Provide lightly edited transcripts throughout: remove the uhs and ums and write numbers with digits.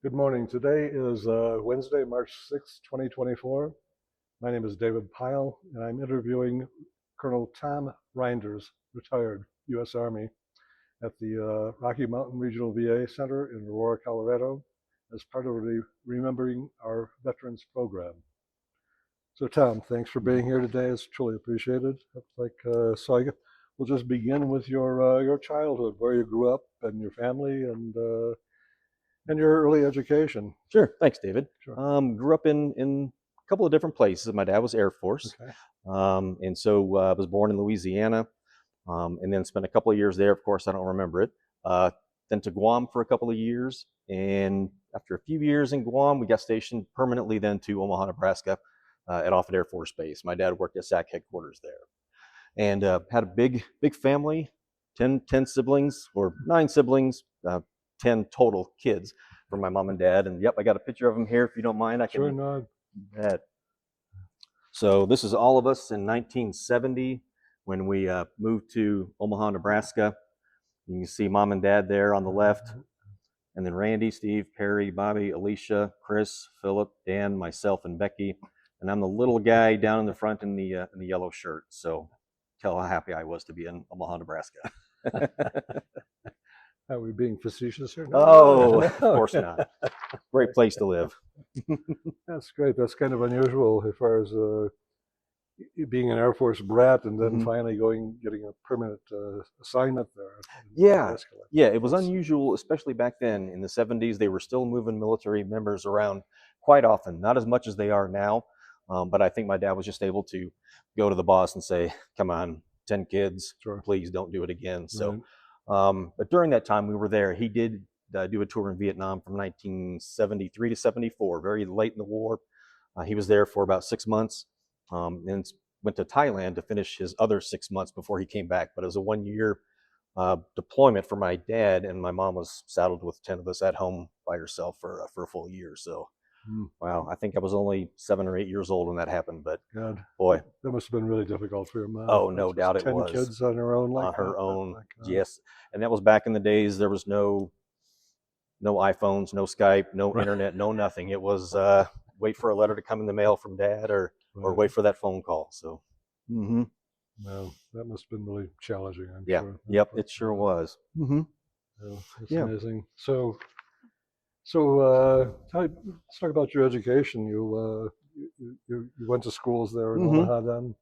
Good morning. Today is Wednesday, March 6th, 2024. My name is David Pyle, and I'm interviewing Colonel Tom Rynders, retired U.S. Army, at the Rocky Mountain Regional VA Center in Aurora, Colorado, as part of the Remembering Our Veterans program. So, Tom, thanks for being here today. It's truly appreciated. We'll just begin with your childhood, where you grew up, and your family, and your early education. Sure. Thanks, David. Sure. Grew up in a couple of different places. My dad was Air Force. Okay. And so I was born in Louisiana, and then spent a couple of years there. Of course, I don't remember it. Then to Guam for a couple of years. And after a few years in Guam, we got stationed permanently then to Omaha, Nebraska, at Offutt Air Force Base. My dad worked at SAC headquarters there. And had a big family, 10 siblings, or 9 siblings, 10 total kids from my mom and dad. And yep, I got a picture of them here. If you don't mind, I can. Sure, no. So this is all of us in 1970 when we moved to Omaha, Nebraska. You can see mom and dad there on the left. And then Randy, Steve, Perry, Bobby, Alicia, Chris, Philip, Dan, myself, and Becky. And I'm the little guy down in the front in the yellow shirt. So tell how happy I was to be in Omaha, Nebraska. Are we being facetious here? No, of course not. Great place to live. That's great. That's kind of unusual as far as being an Air Force brat and then finally getting a permanent assignment there. Yeah, it was unusual, especially back then in the 70s. They were still moving military members around quite often, not as much as they are now. But I think my dad was just able to go to the boss and say, come on, 10 kids, Sure. Please don't do it again. Right. So, but during that time we were there, he did do a tour in Vietnam from 1973 to 74, very late in the war. He was there for about 6 months, and went to Thailand to finish his other 6 months before he came back. But it was a 1-year deployment for my dad, and my mom was saddled with 10 of us at home by herself for a full year. So, wow, I think I was only 7 or 8 years old when that happened. But God, boy, that must have been really difficult for your mom. oh, no doubt it 10 was. kids on her own, like on her that. own, yes. And that was back in the days. There was no iPhones, no Skype, no internet, no nothing. It was wait for a letter to come in the mail from dad, or wait for that phone call. So, Well, that must have been really challenging, I'm sure. Yep, it sure was. That's amazing. Let's talk about your education. You went to schools there in Omaha then,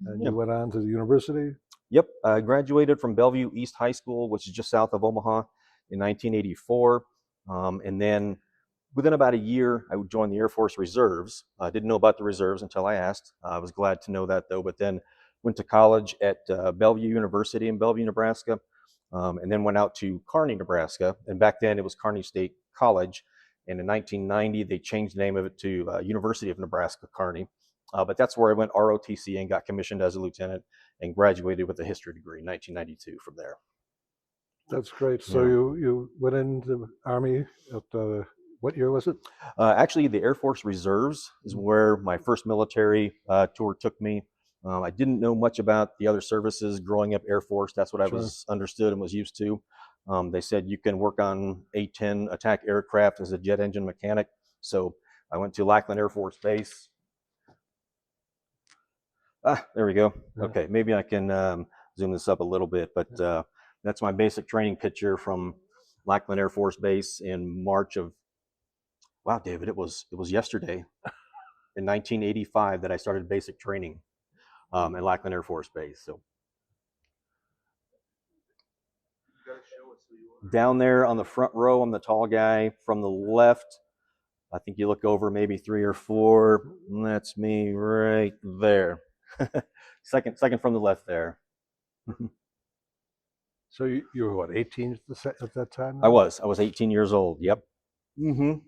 and you went on to the university. Yep, I graduated from Bellevue East High School, which is just south of Omaha, in 1984. And then within about a year, I joined the Air Force Reserves. I didn't know about the reserves until I asked. I was glad to know that, though. But then went to college at Bellevue University in Bellevue, Nebraska, and then went out to Kearney, Nebraska. And back then it was Kearney State College. And in 1990, they changed the name of it to University of Nebraska, Kearney. But that's where I went ROTC and got commissioned as a lieutenant and graduated with a history degree in 1992 from there. That's great. So you went into the Army at what year was it? Actually, the Air Force Reserves is where my first military tour took me. I didn't know much about the other services growing up Air Force. That's what I was understood and was used to. They said you can work on A-10 attack aircraft as a jet engine mechanic. So I went to Lackland Air Force Base. There we go. Okay, maybe I can zoom this up a little bit, but that's my basic training picture from Lackland Air Force Base in March of, wow, David, it was yesterday in 1985 that I started basic training at Lackland Air Force Base. So down there on the front row, I'm the tall guy. From the left, I think you look over maybe 3 or 4. That's me right there. second from the left there. So you were what, 18 at that time? I was 18 years old. Yep. And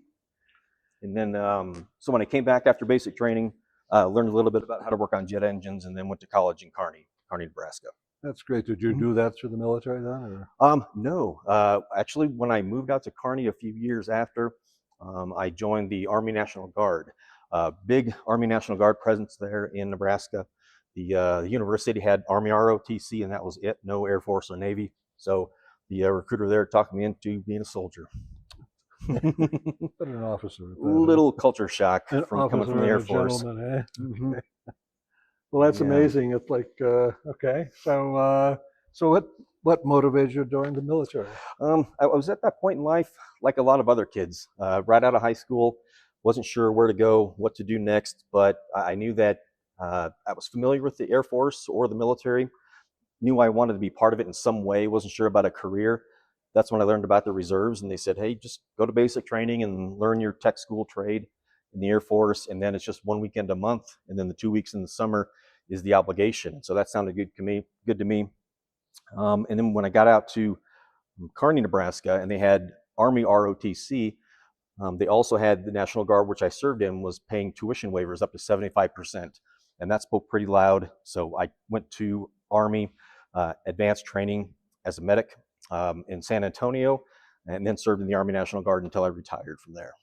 then, so when I came back after basic training, learned a little bit about how to work on jet engines, and then went to college in Kearney, Nebraska. That's great. Did you do that through the military then? Or? No. Actually, when I moved out to Kearney a few years after, I joined the Army National Guard. Big Army National Guard presence there in Nebraska. The university had Army ROTC, and that was it. No Air Force or Navy. So the recruiter there talked me into being a soldier. But an officer. At that, Little culture shock an from coming from the Air Force. Gentleman, eh? Mhm. Well, that's Yeah. amazing. It's like, okay, so what motivated you to join the military? I was at that point in life, like a lot of other kids, right out of high school, wasn't sure where to go, what to do next, but I knew that I was familiar with the Air Force or the military, knew I wanted to be part of it in some way, wasn't sure about a career. That's when I learned about the reserves, and they said, hey, just go to basic training and learn your tech school trade in the Air Force, and then it's just 1 weekend a month, and then the 2 weeks in the summer is the obligation. So that sounded good to me. And then when I got out to Kearney, Nebraska, and they had Army ROTC, they also had the National Guard, which I served in, was paying tuition waivers up to 75%. And that spoke pretty loud. So I went to Army advanced training as a medic in San Antonio, and then served in the Army National Guard until I retired from there.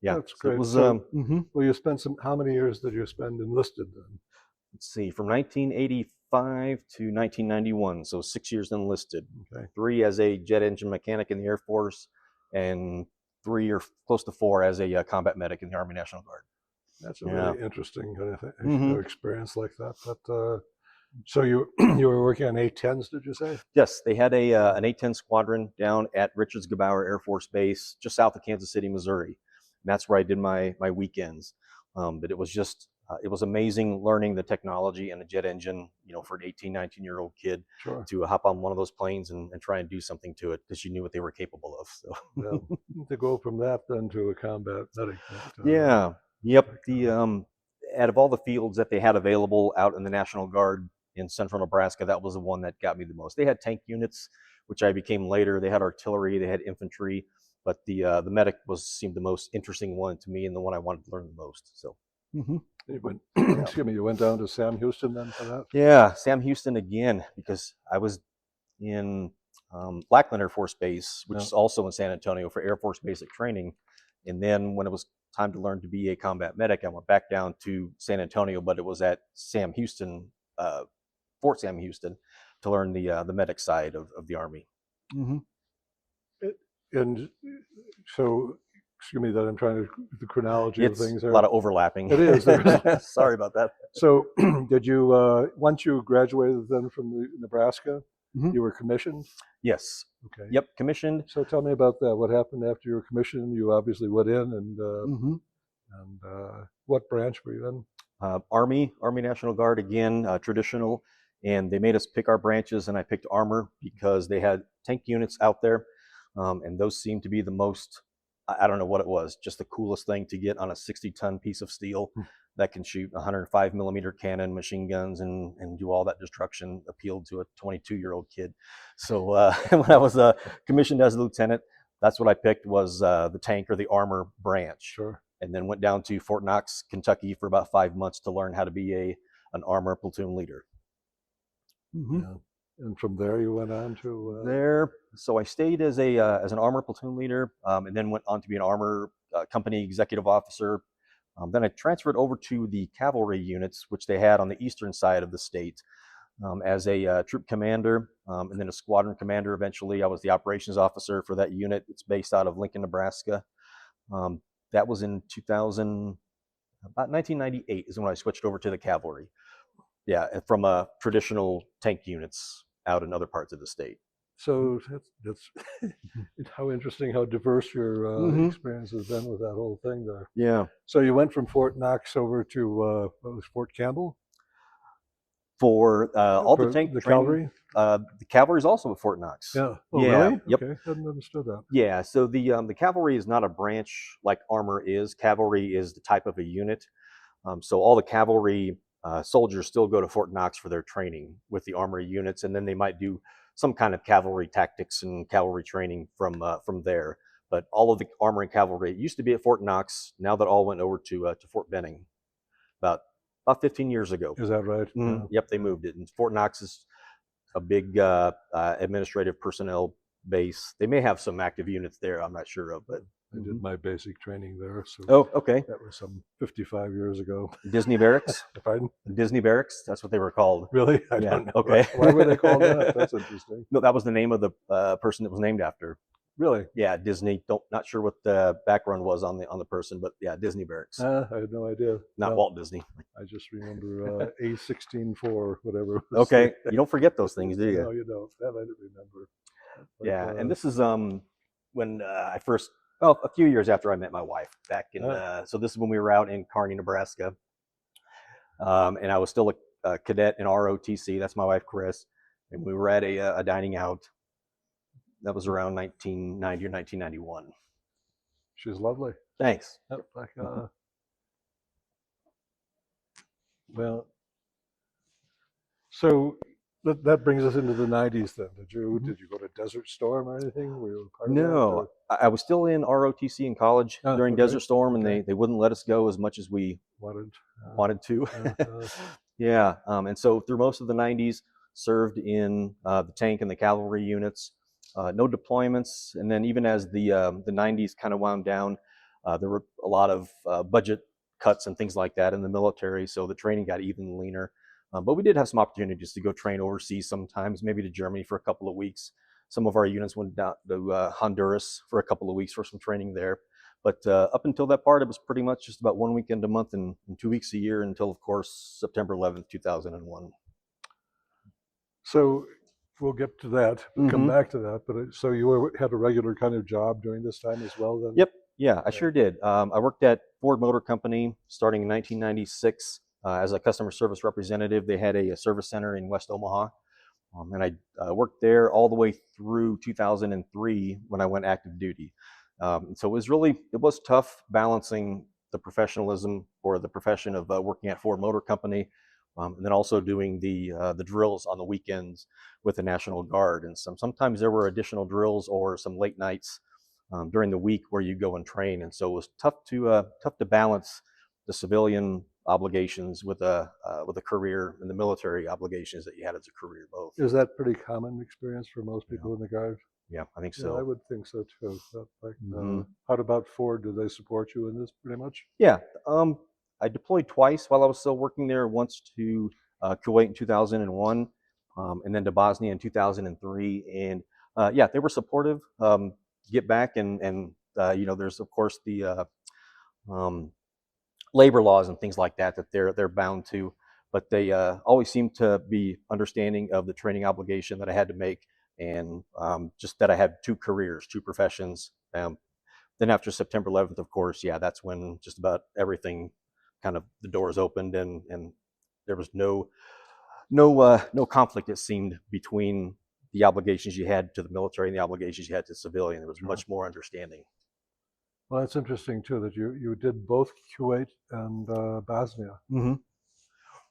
Yeah, That's so great. it was, Well, you spent how many years did you spend enlisted then? let's see, from 1985 to 1991, so 6 years enlisted. Okay. 3 as a jet engine mechanic in the Air Force, and 3 or close to 4 as a combat medic in the Army National Guard. That's a Yeah. really interesting kind of Mhm. experience like that. But so you you were working on A-10s, did you say? Yes, they had an A-10 squadron down at Richards Gebaur Air Force Base, just south of Kansas City, Missouri. And that's where I did my weekends. But it was just, it was amazing learning the technology and the jet engine, for an 18, 19-year-old kid Sure. to hop on one of those planes and try and do something to it, because you knew what they were capable of. So Yeah. To go from that then to a combat medic. yeah, yep. Out of all the fields that they had available out in the National Guard in central Nebraska, that was the one that got me the most. They had tank units, which I became later. They had artillery, they had infantry, but the medic seemed the most interesting one to me, and the one I wanted to learn the most. So You went, excuse me, you went down to Sam Houston then for that? yeah, Sam Houston again, because I was in Lackland Air Force Base, which is also in San Antonio, for Air Force basic training. And then when it was time to learn to be a combat medic, I went back down to San Antonio, but it was at Sam Houston, Fort Sam Houston, to learn the medic side of the Army. And so, excuse me that I'm trying to, the chronology It's of things there. a lot of overlapping. It is. Sorry about that. So did you, once you graduated then from Nebraska, you were commissioned? Yes. Okay. Yep, commissioned. So tell me about that. What happened after you were commissioned? You obviously went in, and what branch were you in? Army National Guard again, traditional, and they made us pick our branches, and I picked armor because they had tank units out there, and those seemed to be the most, I don't know what it was, just the coolest thing to get on a 60-ton piece of steel that can shoot 105 millimeter cannon, machine guns, and do all that destruction. Appealed to a 22-year-old kid. So when I was commissioned as a lieutenant, that's what I picked, was the tank or the armor branch. Sure. And then went down to Fort Knox, Kentucky for about 5 months to learn how to be an armor platoon leader. Yeah. And from there you went on to there. So I stayed as an armor platoon leader, and then went on to be an armor company executive officer. Then I transferred over to the cavalry units, which they had on the eastern side of the state, as a troop commander, and then a squadron commander. Eventually, I was the operations officer for that unit. It's based out of Lincoln, Nebraska. That was in about 1998 is when I switched over to the cavalry. Yeah, from traditional tank units out in other parts of the state. So that's how interesting, how diverse your experience has been with that whole thing there. Yeah. So you went from Fort Knox over to what was Fort Campbell? For all the tank the training, cavalry? the cavalry is also at Fort Knox. Yeah. Oh, yeah. Really? Yep. Okay. Hadn't understood that. Yeah. So the cavalry is not a branch like armor is. Cavalry is the type of a unit. So all the cavalry soldiers still go to Fort Knox for their training with the armory units, and then they might do some kind of cavalry tactics and cavalry training from there. But all of the armor and cavalry used to be at Fort Knox. Now that all went over to Fort Benning about 15 years ago. Is that right? Yeah. Yep, they moved it. And Fort Knox is a big administrative personnel base. They may have some active units there, I'm not sure of, but I did my basic training there. So oh, okay. That was some 55 years ago. Disney Barracks? Pardon? Disney Barracks, that's what they were called. Really? I don't know. Okay. Why were they called that? That's interesting. No, that was the name of the person that was named after. Really? Yeah, Disney. Not sure what the background was on the person, but yeah, Disney barracks. I had no idea. Not No, Walt Disney. I just remember A16-4, whatever it was. Okay, you don't forget those things, do you? No, you don't. That I didn't remember. But, Yeah, and this is when I first, well, a few years after I met my wife back in. So this is when we were out in Kearney, Nebraska, and I was still a cadet in ROTC. That's my wife, Chris, and we were at a dining out. That was around 1990 or 1991. she's lovely. Thanks. Yep, well, so that brings us into the 90s then. Did you go to Desert Storm or anything? Were you part of that? No, I was still in ROTC in college during okay. Desert Storm, and Okay. they wouldn't let us go as much as we wanted to. Yeah, and so through most of the 90s, served in the tank and the cavalry units. No deployments, and then even as the 90s kind of wound down, there were a lot of budget cuts and things like that in the military, so the training got even leaner. But we did have some opportunities to go train overseas sometimes, maybe to Germany for a couple of weeks. Some of our units went down to Honduras for a couple of weeks for some training there. But up until that part, it was pretty much just about 1 weekend a month and 2 weeks a year until, of course, September 11th, 2001. So we'll get to that, come back to that. But so you had a regular kind of job during this time as well then? Yep. Yeah, I sure did. I worked at Ford Motor Company starting in 1996 as a customer service representative. They had a service center in West Omaha. And I worked there all the way through 2003 when I went active duty. So it was tough balancing the professionalism or the profession of working at Ford Motor Company, and then also doing the drills on the weekends with the National Guard. And sometimes there were additional drills or some late nights during the week where you go and train. And so it was tough to balance the civilian obligations with a career and the military obligations that you had as a career both. Is that pretty common experience for most people in the Guard? Yeah, I think so. Yeah, I would think so too. How about Ford? Did they support you in this pretty much? Yeah, I deployed twice while I was still working there. Once to Kuwait in 2001, and then to Bosnia in 2003. And yeah, they were supportive. Get back and there's of course the labor laws and things like that they're bound to, but they always seem to be understanding of the training obligation that I had to make, and just that I had two careers, two professions. Then after September 11th, of course, yeah, that's when just about everything kind of the doors opened, and there was no conflict, it seemed, between the obligations you had to the military and the obligations you had to civilian. There was much more understanding. Well, that's interesting too that you did both Kuwait and Bosnia.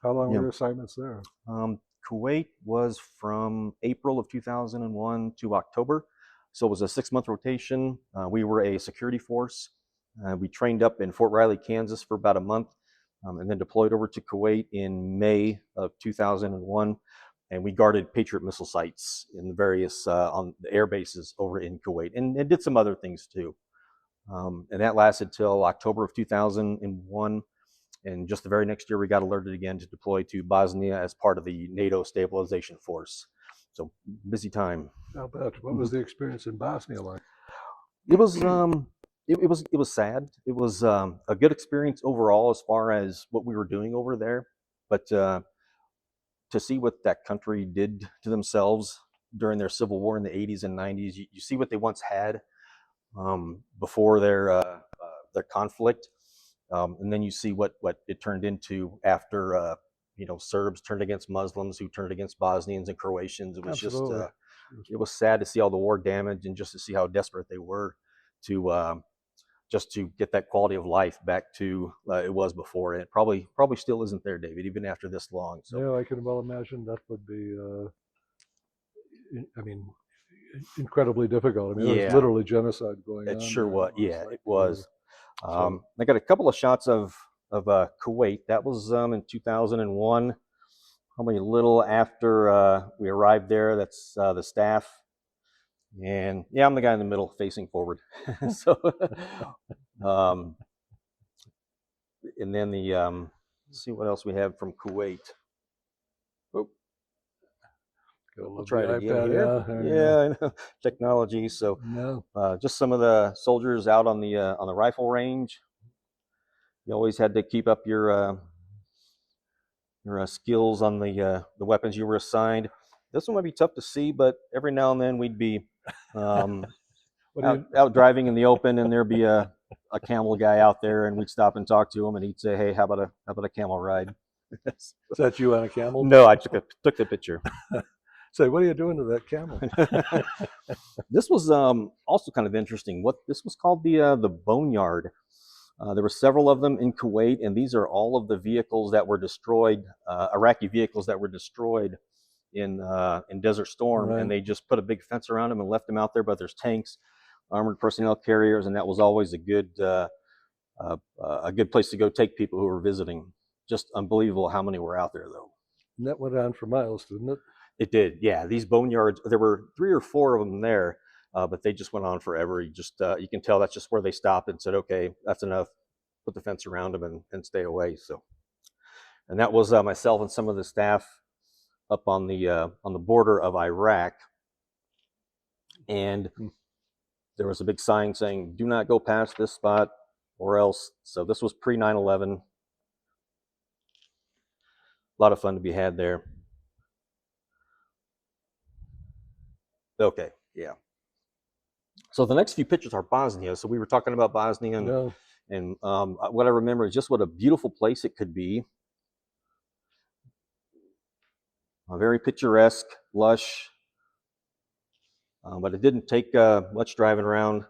How long were your assignments there? Kuwait was from April of 2001 to October, so it was a 6-month rotation. We were a security force. We trained up in Fort Riley, Kansas for about a month, and then deployed over to Kuwait in May of 2001. And we guarded Patriot missile sites in the various on the air bases over in Kuwait, and did some other things too. And that lasted till October of 2001. And just the very next year, we got alerted again to deploy to Bosnia as part of the NATO stabilization force. So busy time. I'll bet. What was the experience in Bosnia like? It was it was sad. It was a good experience overall as far as what we were doing over there, but to see what that country did to themselves during their civil war in the 80s and 90s, you see what they once had before their conflict, and then you see what it turned into after Serbs turned against Muslims, who turned against Bosnians and Croatians. It was Absolutely. it was sad to see all the war damage and just to see how desperate they were to just to get that quality of life back to it was before. And it probably still isn't there, David, even after this long. So yeah, I can well imagine that would be incredibly difficult. I mean, it was literally genocide going on. It sure was. Yeah, it was. I got a couple of shots of Kuwait. That was in 2001, probably a little after we arrived there. That's the staff. And yeah, I'm the guy in the middle facing forward. So, and then let's see what else we have from Kuwait. Oh, We'll love try the it again iPad, here. yeah, there you Yeah, I know. Technology. So go. just some of the soldiers out on the rifle range. You always had to keep up your skills on the weapons you were assigned. This one might be tough to see, but every now and then we'd be What do you, out driving in the open, and there'd be a camel guy out there, and we'd stop and talk to him, and he'd say, "Hey, how about a camel ride?" is that you on a camel? No, I took the picture. Say, what are you doing to that camel? This was also kind of interesting. What this was called the boneyard. There were several of them in Kuwait, and these are all of the vehicles that were destroyed, Iraqi vehicles that were destroyed in Desert Storm, Right. and they just put a big fence around them and left them out there. But there's tanks, armored personnel carriers, and that was always a good place to go take people who were visiting. Just unbelievable how many were out there, though. And that went on for miles, didn't it? It did, yeah. These boneyards, there were 3 or 4 of them there, but they just went on forever. You can tell that's just where they stopped and said, "Okay, that's enough. Put the fence around them and stay away." So, and that was myself and some of the staff up on the border of Iraq, and there was a big sign saying, "Do not go past this spot, or else." So this was pre 9/11. A lot of fun to be had there. Okay, yeah. So the next few pictures are Bosnia. So we were talking about Bosnia, and what I remember is just what a beautiful place it could be. Very picturesque, lush, but it didn't take much driving around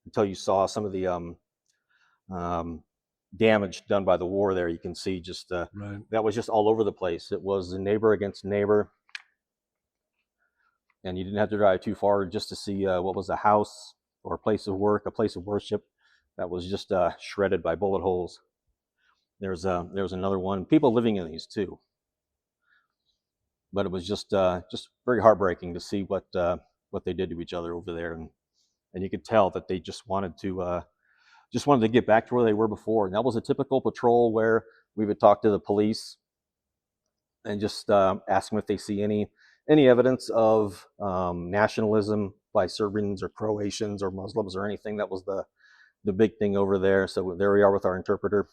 until you saw some of the damage done by the war there. You can see just right. that was just all over the place. It was neighbor against neighbor, and you didn't have to drive too far just to see what was a house or a place of work, a place of worship that was just shredded by bullet holes. There's another one. People living in these too, but it was just very heartbreaking to see what they did to each other over there, and you could tell that they just wanted to get back to where they were before. And that was a typical patrol where we would talk to the police and just ask them if they see any evidence of nationalism by Serbians or Croatians or Muslims or anything. That was the big thing over there. So there we are with our interpreter.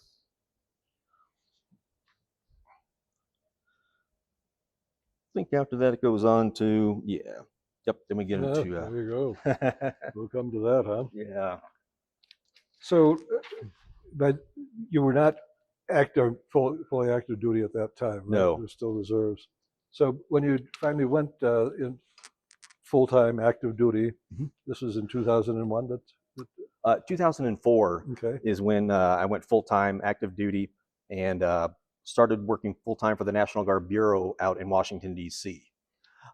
I think after that it goes on to, yep, then we get into... there you go. We'll come to that, huh? Yeah. So, but you were not fully active duty at that time, right? No. You were still reserves. So when you finally went in full-time active duty, this was in 2001? 2004 Okay. is when I went full-time active duty and started working full-time for the National Guard Bureau out in Washington, D.C.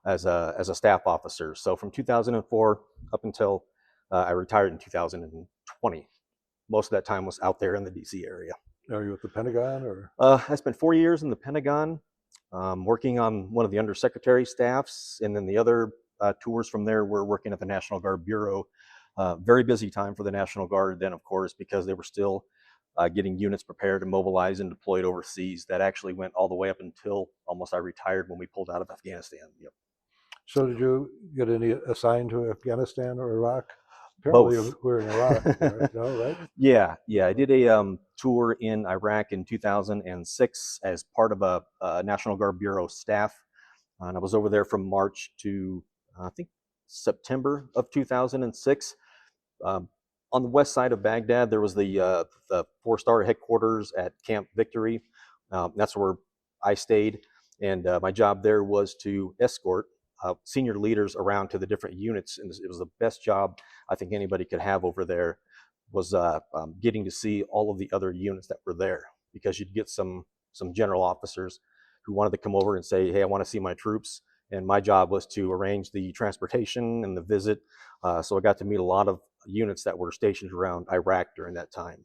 as a staff officer. So from 2004 up until I retired in 2020. Most of that time was out there in the D.C. area. Are you at the Pentagon or? I spent 4 years in the Pentagon, working on one of the undersecretary staffs, and then the other tours from there were working at the National Guard Bureau. Very busy time for the National Guard then, of course, because they were still getting units prepared and mobilized and deployed overseas. That actually went all the way up until almost I retired when we pulled out of Afghanistan. Yep. So did you get any assigned to Afghanistan or Iraq? Apparently Both. we're in Iraq, right? No, right? Yeah. I did a tour in Iraq in 2006 as part of a National Guard Bureau staff. And I was over there from March to, I think, September of 2006. On the west side of Baghdad, there was the 4-star headquarters at Camp Victory. That's where I stayed. And my job there was to escort senior leaders around to the different units. And it was the best job I think anybody could have over there, was getting to see all of the other units that were there, because you'd get some general officers who wanted to come over and say, "Hey, I want to see my troops." And my job was to arrange the transportation and the visit. So I got to meet a lot of units that were stationed around Iraq during that time.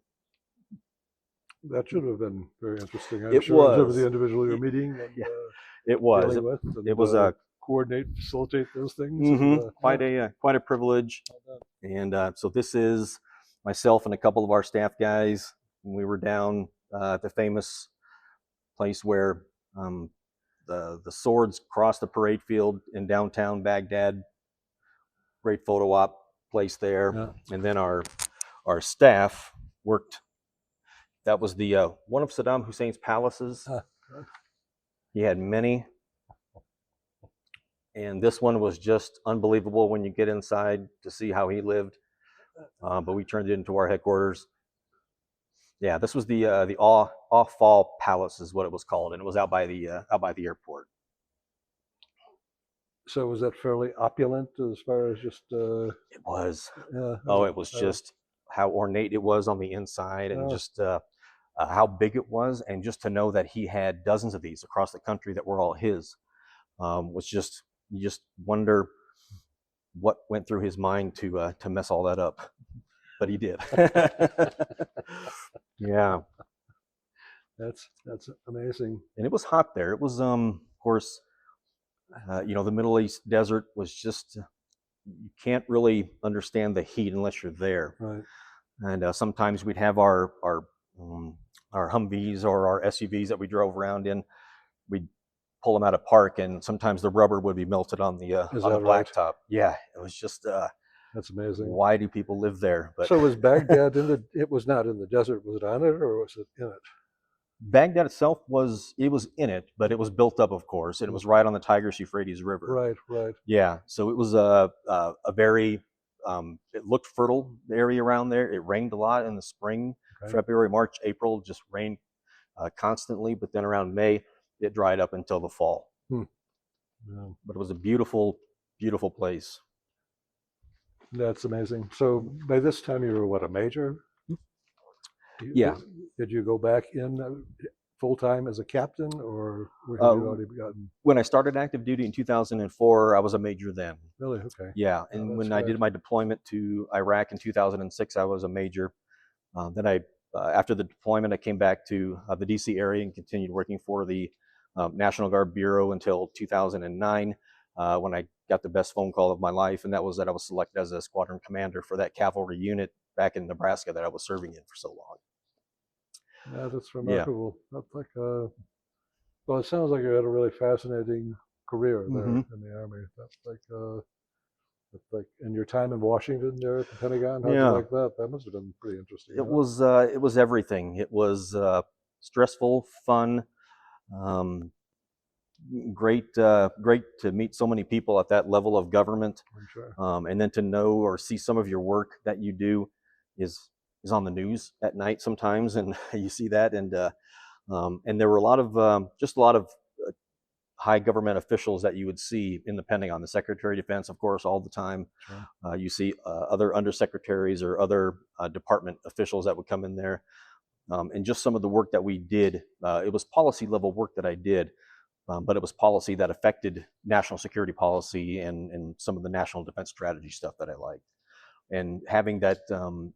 That should have been very interesting. I'm It sure was. in terms of the individual you're meeting and It was. dealing with. And, it was coordinate, facilitate those things. quite a privilege. And so this is myself and a couple of our staff guys when we were down at the famous place where the swords cross the parade field in downtown Baghdad. Great photo op place there. Yeah. And then our staff worked. That was the one of Saddam Hussein's palaces. He had many. And this one was just unbelievable when you get inside to see how he lived. But we turned it into our headquarters. Yeah, this was the Fall Palace is what it was called, and it was out by the airport. So was that fairly opulent as far as just? It was. Yeah. It was just how ornate it was on the inside, and just how big it was, and just to know that he had dozens of these across the country that were all his was just, you just wonder what went through his mind to mess all that up, but he did. Yeah, that's amazing. and it was hot there. It was of course, the Middle East desert was just, you can't really understand the heat unless you're there. Right. And sometimes we'd have our Humvees or our SUVs that we drove around in. We'd pull them out of park, and sometimes the rubber would be melted on the blacktop. Yeah, it was just. That's amazing. Why do people live there? But so was Baghdad it was not in the desert? Was it on it, or was it in it? Baghdad itself was in it, but it was built up, of course, and it was right on the Tigris-Euphrates River. Right. Yeah, so it was a very it looked fertile, the area around there. It rained a lot in the spring, February, March, April, just rained constantly. But then around May, it dried up until the fall. Yeah. But it was a beautiful, beautiful place. That's amazing. So by this time you were a major? Yeah. Did you go back in full time as a captain, or had you already gotten? When I started active duty in 2004, I was a major then. Really? Okay. Yeah, and when I did my deployment to Iraq in 2006, I was a major. Then after the deployment, I came back to the DC area and continued working for the National Guard Bureau until 2009, when I got the best phone call of my life, and that was that I was selected as a squadron commander for that cavalry unit back in Nebraska that I was serving in for so long. Yeah, that's remarkable. Yeah. That's like well, it sounds like you had a really fascinating career there in the Army. That's like, and your time in Washington there at the Pentagon, how did you like that? That must have been pretty interesting. It was everything. It was stressful, fun, great to meet so many people at that level of government. Sure. And then to know or see some of your work that you do is on the news at night sometimes, and you see that, and there were a lot of high government officials that you would see in the Pentagon, the Secretary of Defense, of course, all the time. Sure. You see other undersecretaries or other department officials that would come in there, and just some of the work that we did. It was policy level work that I did, but it was policy that affected national security policy and some of the national defense strategy stuff that I liked. And having that,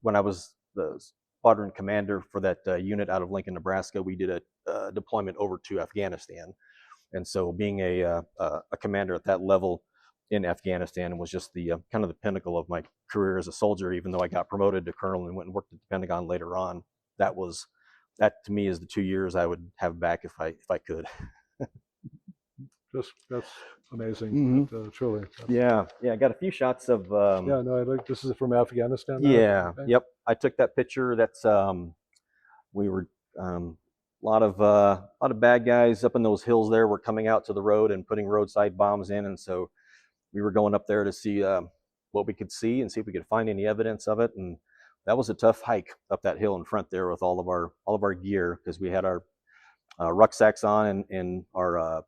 when I was the squadron commander for that unit out of Lincoln, Nebraska, we did a deployment over to Afghanistan. And so being a commander at that level in Afghanistan was just the kind of the pinnacle of my career as a soldier, even though I got promoted to colonel and went and worked at the Pentagon later on. That to me is the 2 years I would have back if I could. That's amazing. Truly. Yeah. I got a few shots of. Yeah, no, I like this is from Afghanistan. Yeah. Okay. Yep. I took that picture. That's we were a lot of bad guys up in those hills there were coming out to the road and putting roadside bombs in, and so we were going up there to see what we could see and see if we could find any evidence of it. And that was a tough hike up that hill in front there with all of our gear, because we had our rucksacks on and our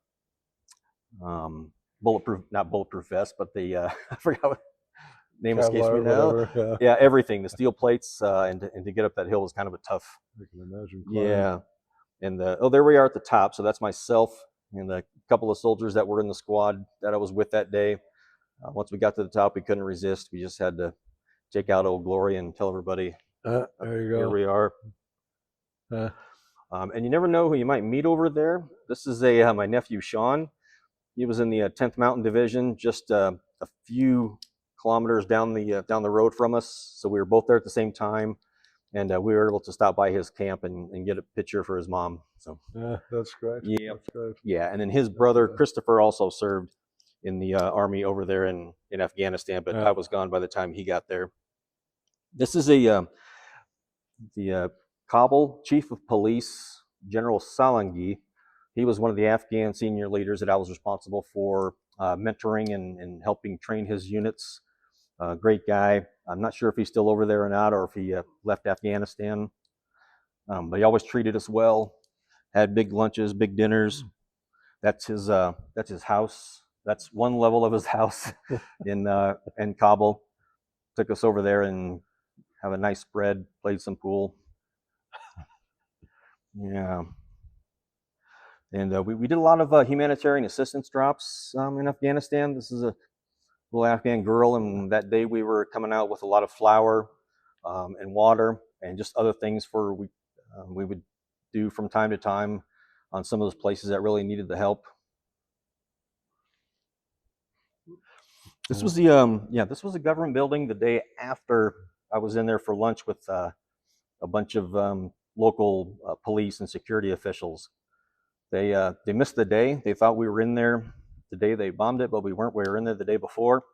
not bulletproof vest, but the I forgot what name escapes me now. Yeah, everything, the steel plates, and to get up that hill was kind of a tough. I can imagine. Yeah, and there we are at the top. So that's myself and a couple of soldiers that were in the squad that I was with that day. Once we got to the top, we couldn't resist. We just had to take out Old Glory and tell everybody, there you go. Here we are. And you never know who you might meet over there. This is my nephew Sean. He was in the 10th Mountain Division, just a few kilometers down the road from us. So we were both there at the same time. and we were able to stop by his camp and get a picture for his mom. So Yeah, that's great. yeah, That's great. yeah. And then his brother Christopher also served in the army over there in Afghanistan, but I was gone by the time he got there. This is the Kabul chief of police, General Salangi. He was one of the Afghan senior leaders that I was responsible for mentoring and helping train his units. Great guy. I'm not sure if he's still over there or not, or if he left Afghanistan. But he always treated us well. Had big lunches, big dinners. That's his house. That's one level of his house in Kabul. Took us over there and have a nice spread. Played some pool. Yeah. And we did a lot of humanitarian assistance drops in Afghanistan. This is a little Afghan girl, and that day we were coming out with a lot of flour and water and just other things we would do from time to time on some of those places that really needed the help. This was this was a government building the day after I was in there for lunch with a bunch of local police and security officials. They missed the day. They thought we were in there the day they bombed it, but we weren't. We were in there the day before.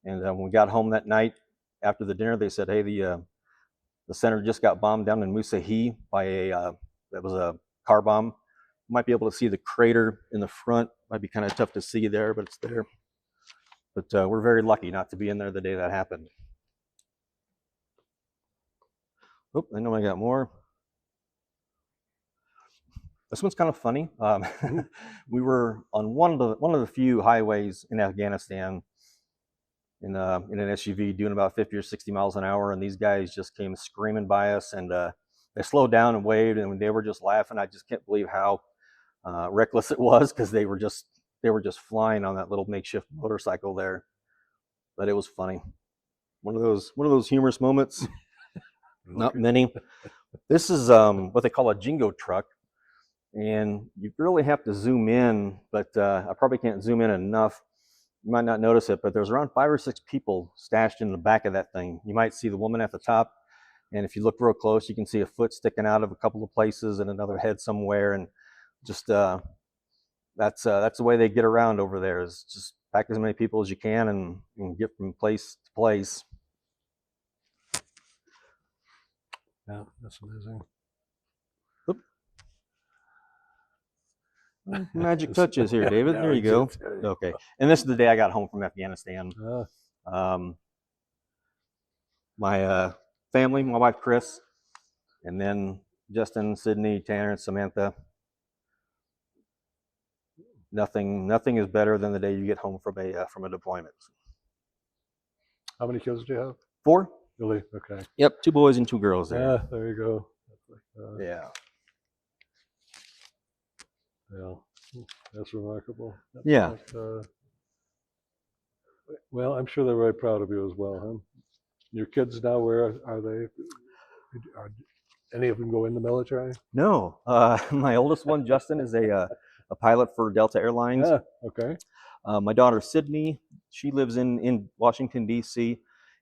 And when we got home that night after the dinner, they said, "Hey, the center just got bombed down in Musahi by that was a car bomb. You might be able to see the crater in the front. Might be kind of tough to see there, but it's there. But we're very lucky not to be in there the day that happened." Oh, I know I got more. This one's kind of funny. We were on one of the few highways in Afghanistan in an SUV doing about 50 or 60 miles an hour, and these guys just came screaming by us, and they slowed down and waved, and they were just laughing. I just can't believe how reckless it was, because they were just flying on that little makeshift motorcycle there. But it was funny. One of those humorous moments. Not many. This is what they call a jingo truck. And you really have to zoom in, but I probably can't zoom in enough. You might not notice it, but there's around 5 or 6 people stashed in the back of that thing. You might see the woman at the top, and if you look real close, you can see a foot sticking out of a couple of places and another head somewhere. And just that's the way they get around over there, is just pack as many people as you can and get from place to place. Yeah, that's amazing. Magic touches here, David. There you go. Okay. And this is the day I got home from Afghanistan. My family, my wife Chris, and then Justin, Sydney, Tanner, and Samantha. Nothing is better than the day you get home from a deployment. How many kids do you have? 4. Really? Okay. Yep, 2 boys and 2 girls there. Yeah, there you go. Yeah. Yeah, that's remarkable. Yeah. Well, I'm sure they're very proud of you as well, huh? Your kids now, where are they? Are any of them go in the military? No. My oldest one, Justin, is a pilot for Delta Airlines. Yeah, okay. My daughter, Sydney, she lives in Washington, D.C.,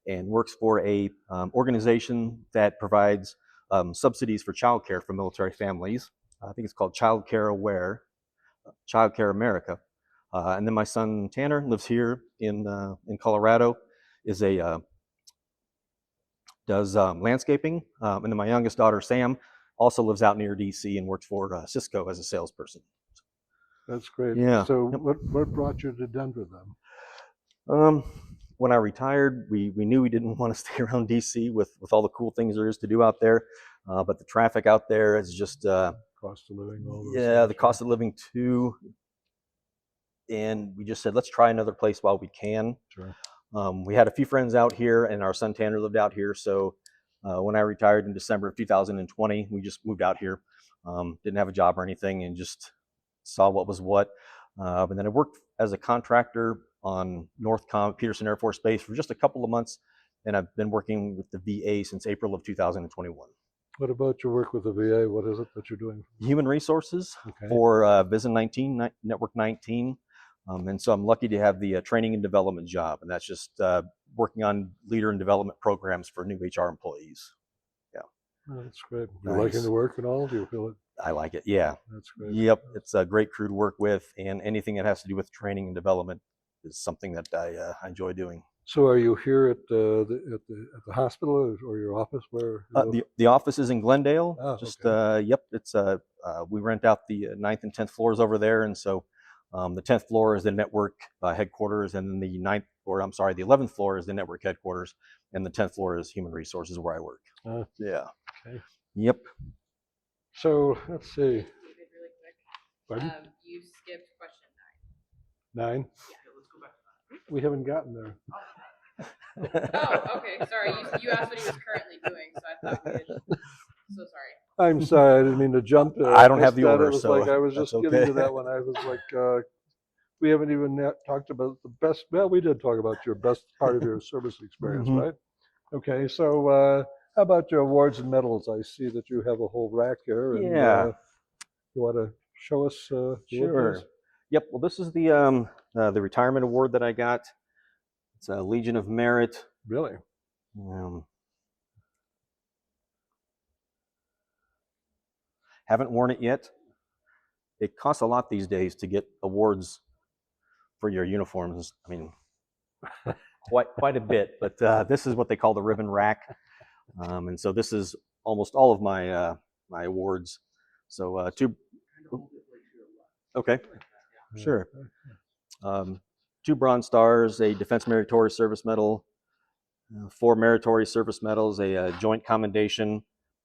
and works for a organization that provides subsidies for childcare for military families. I think it's called Childcare America. And then my son Tanner lives here in Colorado, does landscaping. And then my youngest daughter Sam also lives out near DC and works for Cisco as a salesperson. That's great. Yeah. So what brought you to Denver then? When I retired, we knew we didn't want to stay around DC with all the cool things there is to do out there. But the traffic out there is just Cost of living, all those the cost of living too. And we just said, let's try another place while we can. Sure. We had a few friends out here, and our son Tanner lived out here. So when I retired in December of 2020, we just moved out here. Didn't have a job or anything, and just saw what was what. And then I worked as a contractor on Northcom Peterson Air Force Base for just a couple of months, and I've been working with the VA since April of 2021. What about your work with the VA? What is it that you're doing? Human resources for VISN 19, Network 19. And so I'm lucky to have the training and development job, and that's just working on leader and development programs for new HR employees. Yeah. Oh, that's great. You Nice. liking the work and all? Do you feel it? I like it. Yeah. That's great. Yep. It's a great crew to work with, and anything that has to do with training and development is something that I enjoy doing. So, are you here at the hospital or your office? Where? The office is in Glendale. Oh, Just okay. yep. It's we rent out the 9th and 10th floors over there, and so the 10th floor is the network headquarters, and then the 11th floor is the network headquarters, and the 10th floor is human resources where I work. Yeah. Okay. Yep. So let's see. Really quick. Pardon? You skipped question 9. Yeah, let's go back. We haven't gotten there. Oh, okay. Sorry. You asked what he was currently doing, so I thought we had. So sorry. I'm sorry, I didn't mean to jump there. I don't have the order, It was so like I was just that's getting okay. to that one. I was like, we haven't even talked about the best. Well, we did talk about your best part of your service experience, Mhm. right? Okay, so how about your awards and medals? I see that you have a whole rack here. And, Yeah. you want to show us? Sure. Yep. Well, this is the retirement award that I got. It's a Legion of Merit. Really? Haven't worn it yet. It costs a lot these days to get awards for your uniforms. I mean, quite a bit. But this is what they call the ribbon rack, and so this is almost all of my my awards. So okay, sure. 2 Bronze Stars, a Defense Meritorious Service Medal, 4 Meritorious Service Medals, a Joint Commendation,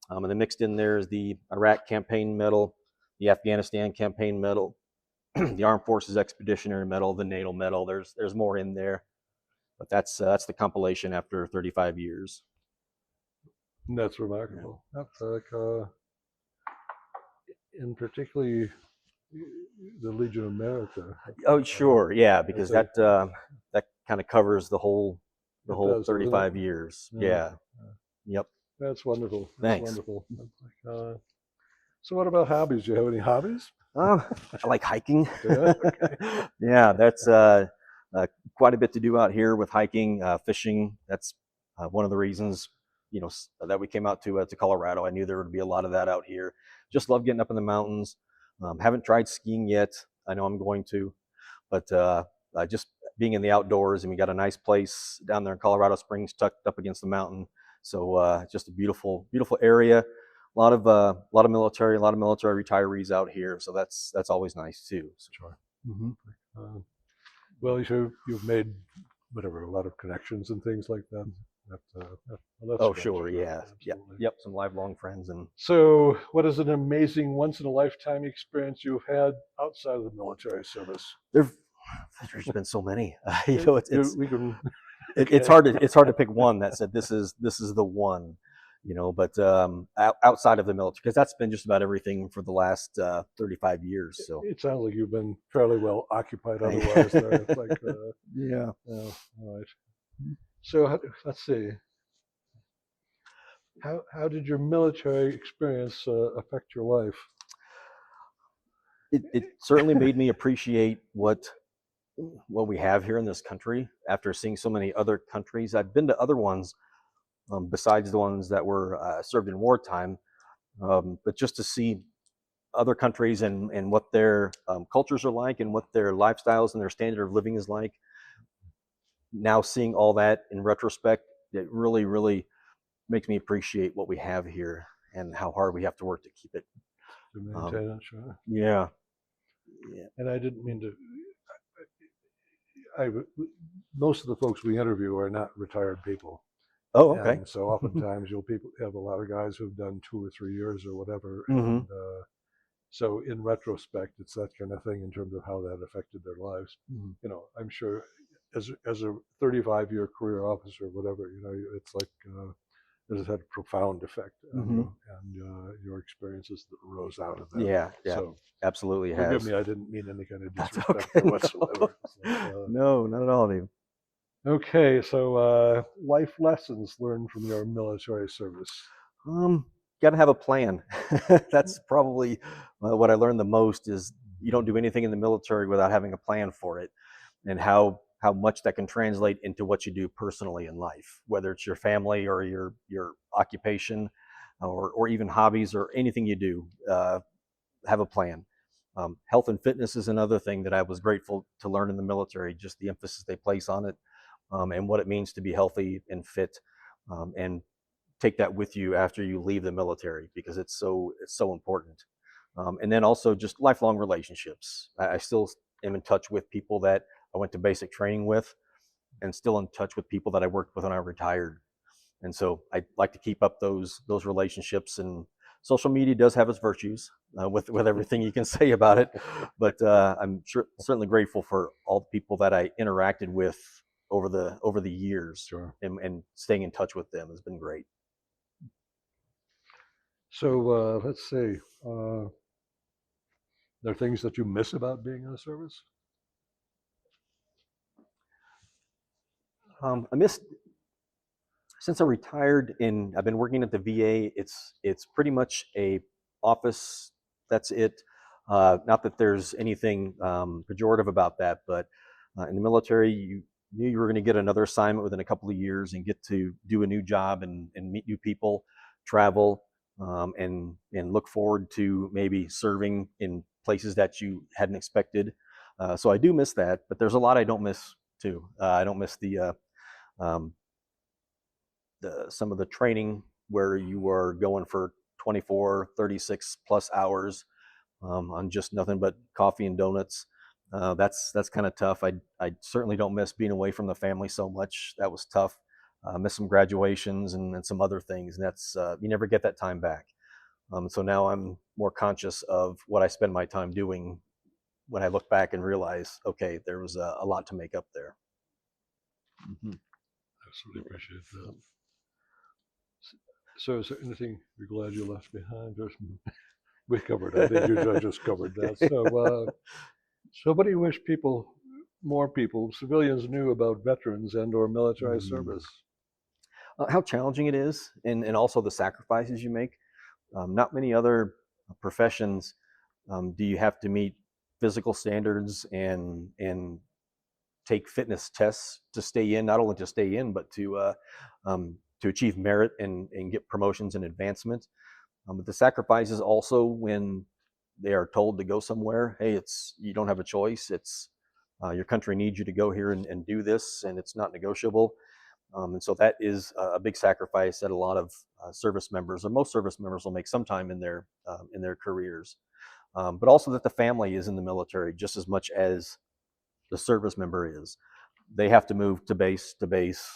and then mixed in there is the Iraq Campaign Medal, the Afghanistan Campaign Medal, the Armed Forces Expeditionary Medal, the NATO Medal. There's more in there, but that's the compilation after 35 years. That's remarkable. Yeah. That's like, and particularly the Legion of Merit. Oh, sure, yeah, because that kind of covers the whole 35 years. Yeah. Yep. That's wonderful. That's Thanks. wonderful. So, what about hobbies? Do you have any hobbies? I like hiking. Yeah, okay. Yeah, that's quite a bit to do out here with hiking, fishing. That's one of the reasons, that we came out to Colorado. I knew there would be a lot of that out here. Just love getting up in the mountains. Haven't tried skiing yet. I know I'm going to, but just being in the outdoors, and we got a nice place down there in Colorado Springs, tucked up against the mountain. So just a beautiful, beautiful area. A lot of military retirees out here. So that's always nice too. So. Sure. Mm-hmm. Well, you've made a lot of connections and things like that. Oh, sure, yeah, yep, some lifelong friends. And so, what is an amazing once-in-a-lifetime experience you've had outside of the military service? There's been so many. Okay. It's hard to pick one that said this is the one, But outside of the military, because that's been just about everything for the last 35 years. So it sounds like you've been fairly well occupied. Otherwise, it's like yeah. All right. So let's see. How did your military experience affect your life? It certainly made me appreciate what we have here in this country after seeing so many other countries. I've been to other ones besides the ones that were served in wartime, but just to see other countries and what their cultures are like and what their lifestyles and their standard of living is like. Now seeing all that in retrospect, it really, really makes me appreciate what we have here and how hard we have to work to keep it. To maintain it, sure. Yeah. And I didn't mean to. Most of the folks we interview are not retired people. Oh, okay. And so oftentimes you'll have a lot of guys who've done 2 or 3 years or whatever. Mm-hmm. And so in retrospect, it's that kind of thing in terms of how that affected their lives. Mm-hmm. I'm sure as a 35-year career officer, whatever, it's like it has had a profound effect on you and your experiences that arose out of that. Yeah, So absolutely forgive has. me, I didn't mean any kind of That's disrespect okay. whatsoever. No, not at all, Dave. Okay, so life lessons learned from your military service. Got to have a plan. That's probably what I learned the most is you don't do anything in the military without having a plan for it, and how much that can translate into what you do personally in life, whether it's your family or your occupation. or even hobbies or anything you do, have a plan. Health and fitness is another thing that I was grateful to learn in the military, just the emphasis they place on it, and what it means to be healthy and fit, and take that with you after you leave the military, because it's so important. And then also just lifelong relationships. I still am in touch with people that I went to basic training with, and still in touch with people that I worked with when I retired. And so I like to keep up those relationships. And social media does have its virtues, with everything you can say about it. But I'm certainly grateful for all the people that I interacted with over the years. Sure. And staying in touch with them has been great. So let's see. There are things that you miss about being in the service? I missed, since I retired and I've been working at the VA, it's pretty much a office. That's it. Not that there's anything pejorative about that, but in the military, you knew you were going to get another assignment within a couple of years and get to do a new job and meet new people, travel, and look forward to maybe serving in places that you hadn't expected. So I do miss that, but there's a lot I don't miss too. I don't miss um, some of the training where you are going for 24, 36 plus hours on just nothing but coffee and donuts. That's kind of tough. I certainly don't miss being away from the family so much. That was tough. Miss some graduations and some other things. And that's you never get that time back. So now I'm more conscious of what I spend my time doing when I look back and realize, okay, there was a lot to make up there. Mm-hmm. Absolutely appreciate that. So is there anything you're glad you left behind? We covered, I think you just covered that. So what do you wish more people, civilians, knew about veterans and or military service? How challenging it is, and also the sacrifices you make. Not many other professions do you have to meet physical standards and take fitness tests to stay in, not only to stay in, but to achieve merit and get promotions and advancement. But the sacrifices also when they are told to go somewhere, hey, you don't have a choice. It's your country needs you to go here and do this, and it's not negotiable. And so that is a big sacrifice that a lot of service members, or most service members, will make sometime in their careers. But also that the family is in the military just as much as the service member is. They have to move to base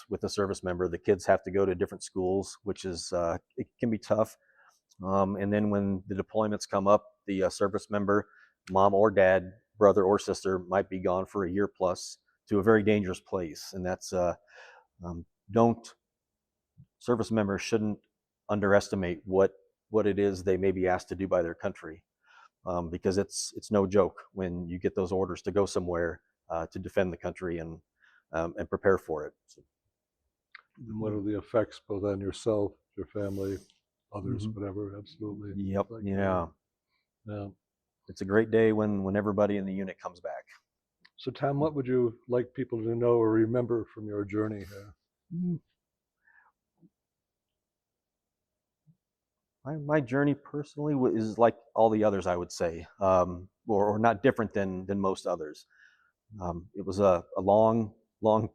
with the service member. The kids have to go to different schools, which is it can be tough. And then when the deployments come up, the service member, mom or dad, brother or sister, might be gone for a year plus to a very dangerous place. And that's service members shouldn't underestimate what it is they may be asked to do by their country, because it's no joke when you get those orders to go somewhere to defend the country and prepare for it. So, and what are the effects both on yourself, your family, others, mm-hmm. whatever? Absolutely. Yep. Yeah. Yeah. It's a great day when everybody in the unit comes back. So Tom, what would you like people to know or remember from your journey here? My journey personally is like all the others, I would say, or not different than most others. It was a long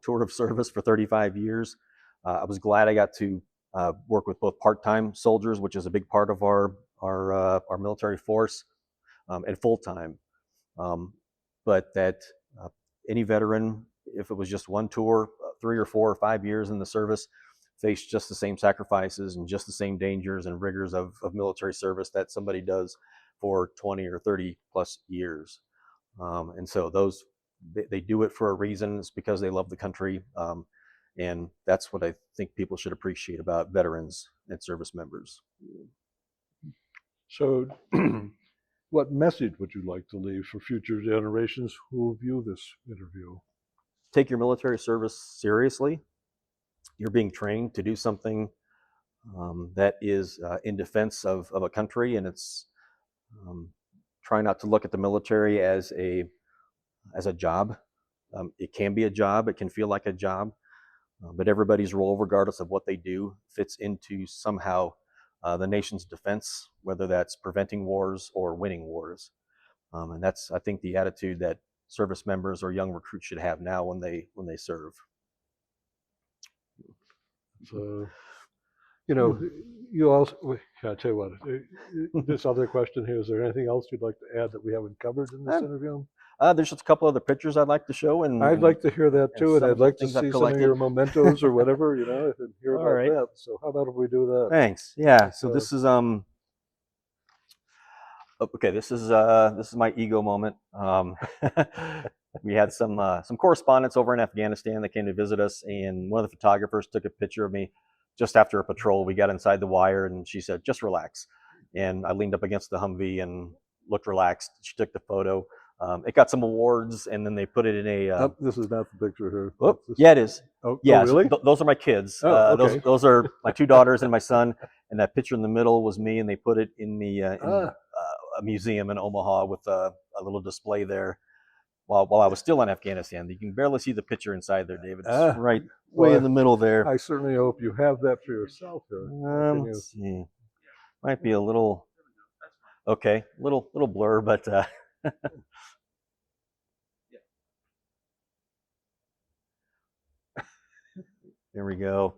tour of service for 35 years. I was glad I got to work with both part-time soldiers, which is a big part of our military force, and full-time. But that any veteran, if it was just one tour, 3 or 4 or 5 years in the service, face just the same sacrifices and just the same dangers and rigors of military service that somebody does for 20 or 30 plus years. And so they do it for a reason. It's because they love the country. And that's what I think people should appreciate about veterans and service members. So what message would you like to leave for future generations who will view this interview? Take your military service seriously. You're being trained to do something that is in defense of a country, and it's try not to look at the military as a job. It can be a job. It can feel like a job, but everybody's role, regardless of what they do, fits into somehow the nation's defense, whether that's preventing wars or winning wars. And that's, I think, the attitude that service members or young recruits should have now when they serve. So, you know, you also, I tell you what, this other question here, is there anything else you'd like to add that we haven't covered in this interview? There's just a couple other pictures I'd like to show. And I'd like to hear that too, and I'd like to things I've see some of your collected. mementos or whatever, you know, and hear All about right. that. So how about if we do that? Thanks. Yeah. So this is okay. This is my ego moment. We had some correspondents over in Afghanistan that came to visit us, and one of the photographers took a picture of me just after a patrol. We got inside the wire, and she said, "Just relax." And I leaned up against the Humvee and looked relaxed. She took the photo. It got some awards, and then they put it in a. This is not the picture here. Oh, yeah, it is. Oh, yeah, really? So those are my kids. Oh, okay. Those are my 2 daughters and my son. And that picture in the middle was me, and they put it in the a museum in Omaha with a little display there. While I was still in Afghanistan, you can barely see the picture inside there, David. It's right way in the middle there. I certainly hope you have that for yourself here. Let's see. Might be a little okay, little blur, but. There we go.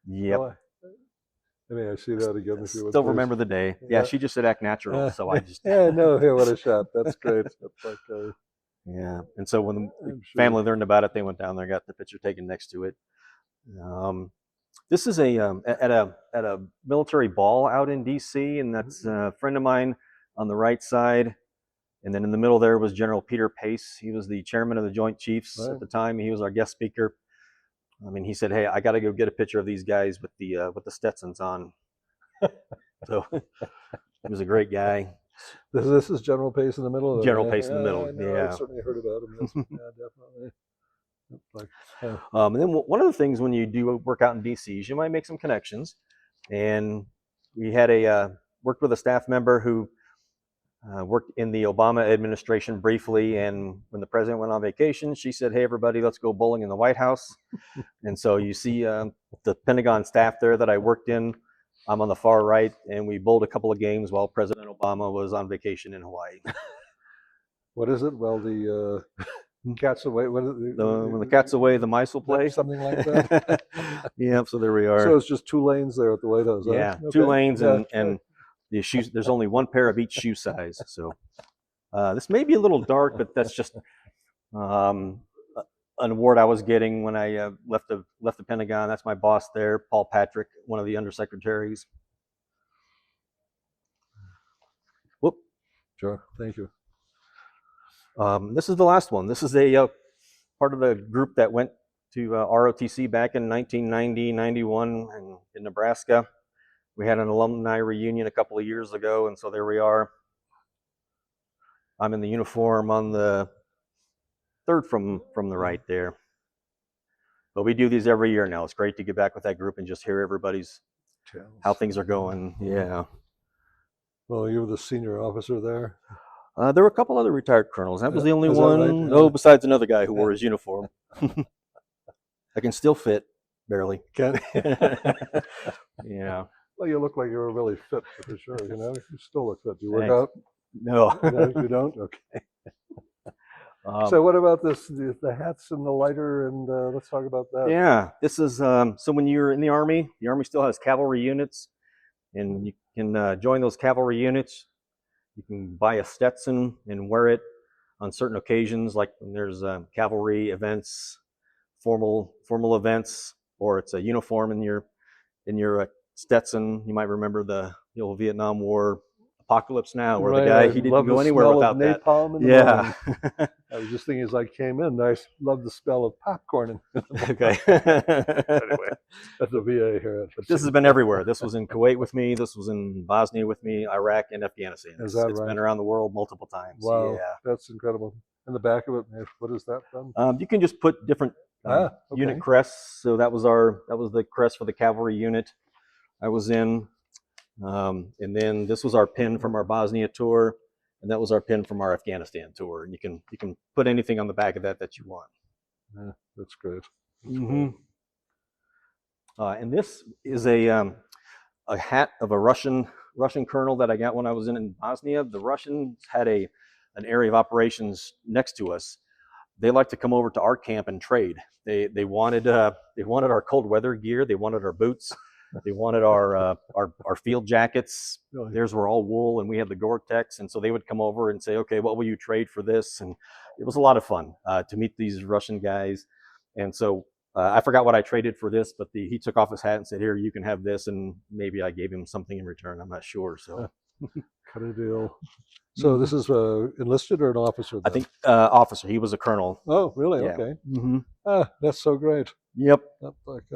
Yep. Well, may I see that again if you would? Still please? remember the day. Yeah, she just said act natural, so I just. Yeah, no, here, what a shot. That's great. That's like, yeah, and so when the I'm sure. family learned about it, they went down there, got the picture taken next to it. This is at a military ball out in D.C., and that's a friend of mine on the right side. And then in the middle there was General Peter Pace. He was the chairman of the Joint Chiefs at the time. He was our guest speaker. I mean, he said, "Hey, I got to go get a picture of these guys with the Stetsons on." So he was a great guy. This is General Pace in the middle. General Pace in the middle. I certainly heard about him. Yes. Yeah, definitely. And then one of the things when you do work out in DC is you might make some connections. And we had worked with a staff member who worked in the Obama administration briefly, and when the president went on vacation, she said, "Hey, everybody, let's go bowling in the White House." And so you see the Pentagon staff there that I worked in. I'm on the far right, and we bowled a couple of games while President Obama was on vacation in Hawaii. What is it? Well, the cat's away. What is it? When the cat's away, the mice will play. Something like that. Yeah, so there we are. So it's just 2 lanes there at the White House. Yeah, huh? 2 lanes, and the shoes. There's only 1 pair of each shoe size. So this may be a little dark, but that's just an award I was getting when I left the Pentagon. That's my boss there, Paul Patrick, one of the undersecretaries. Whoop. Sure. Thank you. This is the last one. This is a part of the group that went to ROTC back in 1990, 91 in Nebraska. We had an alumni reunion a couple of years ago, and so there we are. I'm in the uniform on the 3rd from the right there. But we do these every year now. It's great to get back with that group and just hear everybody's how things are going. Yeah. Well, you were the senior officer there. There were a couple other retared colonels. That was the only Is that one. right? Oh, besides another guy who wore his uniform. I can still fit, barely. Yeah. Well, you look like you were really fit for sure. You know, you still look fit. Do you work Thanks. out? No. No, you don't. Okay. So what about this? The hats and the lighter, and let's talk about that. Yeah, this is so when you're in the Army still has cavalry units, and you can join those cavalry units. You can buy a Stetson and wear it on certain occasions, like when there's cavalry events, formal events, or it's a uniform in your Stetson. You might remember the old Vietnam War Apocalypse Now, where the guy, he didn't go anywhere without that. Yeah. I was just thinking as I came in, I love the smell of popcorn. Okay. Anyway, at the VA here. But this has been everywhere. This was in Kuwait with me. This was in Bosnia with me, Iraq, and Afghanistan. Is that It's right? been around the world multiple times. Wow, Yeah. that's incredible. In the back of it, what is that from? You can just put different unit crests. So that was the crest for the cavalry unit I was in. And then this was our pin from our Bosnia tour, and that was our pin from our Afghanistan tour. And you can put anything on the back of that you want. Yeah, that's great. Mm-hmm. And this is a a hat of a Russian colonel that I got when I was in Bosnia. The Russians had an area of operations next to us. They like to come over to our camp and trade. They wanted our cold weather gear. They wanted our boots. They wanted our field jackets. Really? Theirs were all wool, and we had the Gore-Tex. And so they would come over and say, "Okay, what will you trade for this?" And it was a lot of fun to meet these Russian guys. And so I forgot what I traded for this, but he took off his hat and said, "Here, you can have this." And maybe I gave him something in return. I'm not sure. So cut a deal. So this is enlisted or an officer? Then? I think officer. He was a colonel. Oh, really? Yeah. Okay. Mm-hmm. That's so great. Yep. That's like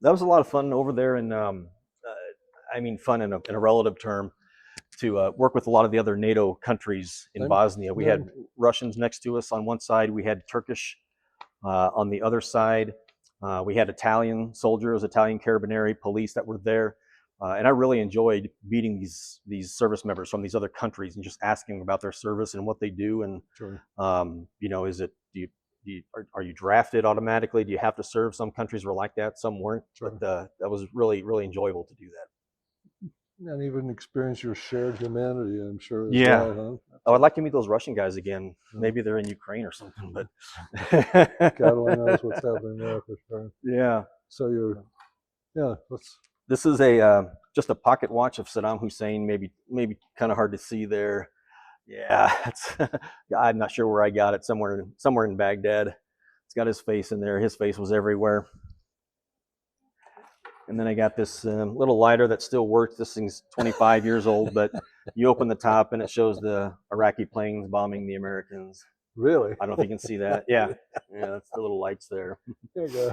that was a lot of fun over there, and I mean fun in a relative term, to work with a lot of the other NATO countries in Bosnia. We had Russians next to us on one side. We had Turkish on the other side. We had Italian soldiers, Italian Carabinieri police that were there. And I really enjoyed meeting these service members from these other countries and just asking about their service and what they do. And, sure. You know, are you drafted automatically? Do you have to serve? Some countries were like that, some weren't. Sure. But that was really, really enjoyable to do that. And even experience your shared humanity, I'm sure. Yeah. Well, huh? Oh, I'd like to meet those Russian guys again. Maybe they're in Ukraine or something, but God only knows what's happening there for sure. Yeah. So this is just a pocket watch of Saddam Hussein. Maybe kind of hard to see there. Yeah, I'm not sure where I got it. Somewhere in Baghdad. It's got his face in there. His face was everywhere. And then I got this little lighter that still works. This thing's 25 years old, but you open the top and it shows the Iraqi planes bombing the Americans. Really? I don't know if you can see that. Yeah, that's the little lights there. There you go.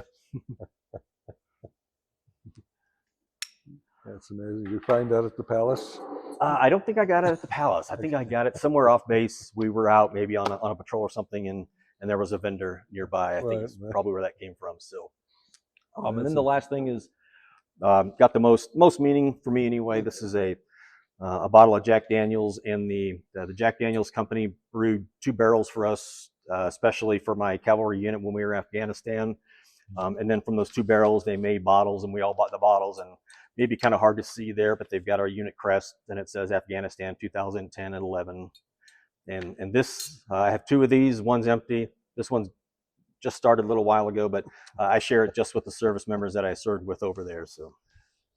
That's amazing. You find that at the palace? I don't think I got it at the palace. I think I got it somewhere off base. We were out maybe on a patrol or something, and there was a vendor nearby. I think it's probably where that came from. So, and then the last thing is got the most meaning for me anyway. This is a bottle of Jack Daniels, and the Jack Daniels company brewed 2 barrels for us, especially for my cavalry unit when we were in Afghanistan. And then from those 2 barrels, they made bottles, and we all bought the bottles. And maybe kind of hard to see there, but they've got our unit crest, and it says Afghanistan 2010 and 11. And this, I have 2 of these. One's empty. This one's just started a little while ago, but I share it just with the service members that I served with over there. So